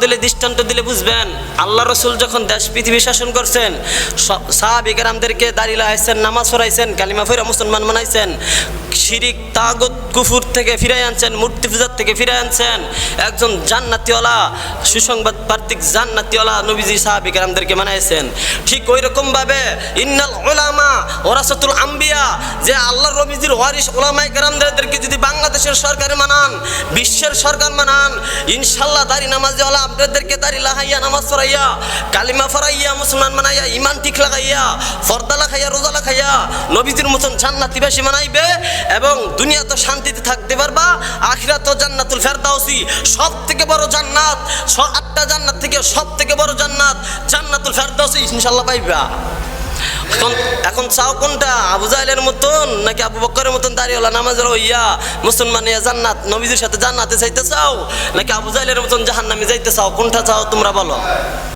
দিলে, দৃষ্টান্ত দিলে বুঝবেন। আল্লাহ রসুল যখন দেশ পৃথিবী শাসন করছেন, সাহাবা কেরামদেরকে দাড়ি লাগাইছেন, নামাজ পড়াইছেন, কালিমা পড়া মুসলমান বানাইছেন, শিরিক তাগুত কুফুর থেকে ফিরাই আনছেন, মূর্তি পূজার থেকে ফিরাই আনছেন। একজন জান্নাতিওয়ালা, সুসংবাদ প্রার্থিক জান্নাতিওয়ালা নবীজি সাহাবা কেরামদেরকে বানাইছেন। ঠিক ওই রকমভাবে ইন্নাল উলামা ওরাসাতুল আম্বিয়া, যে আল্লাহর নবীজির ওয়ারিস উলামায়ে কেরামদেরকে যদি বাংলাদেশের সরকারে মানান, বিশ্বের সরকার মানান, ইনশাল্লাহ দাড়ি নামাজওয়ালা আপনাদেরকে দাড়ি লাগাইয়া, নামাজ পড়াইয়া, কালিমা পড়াইয়া, মুসলমান বানাইয়া, ইমান ঠিক লাগাইয়া, ফর্দা লাগাইয়া, রোজা লাগাইয়া নবীজির মতন জান্নাতিবাসী বানাইবে। এবং দুনিয়া তো শান্তিতে থাকতে পারবা, আখিরাত তো জান্নাতুল ফেরদাউসি, সব থেকে বড় জান্নাত, 8টা জান্নাত থেকে সব থেকে বড় জান্নাত জান্নাতুল ফেরদাউসি ইনশাল্লাহ পাইবা। এখন চাও কোনটা, আবু জাহেলের মতন নাকি আবু বকরের মতন দাঁড়িয়েলা নামাজের হইয়া মুসলমান জান্নাত নবীজির সাথে জান্নাতে চাইতে চাও, নাকি আবু জাহেলের মতন জাহান্নামে যাইতে চাও? কোনটা চাও তোমরা বলো?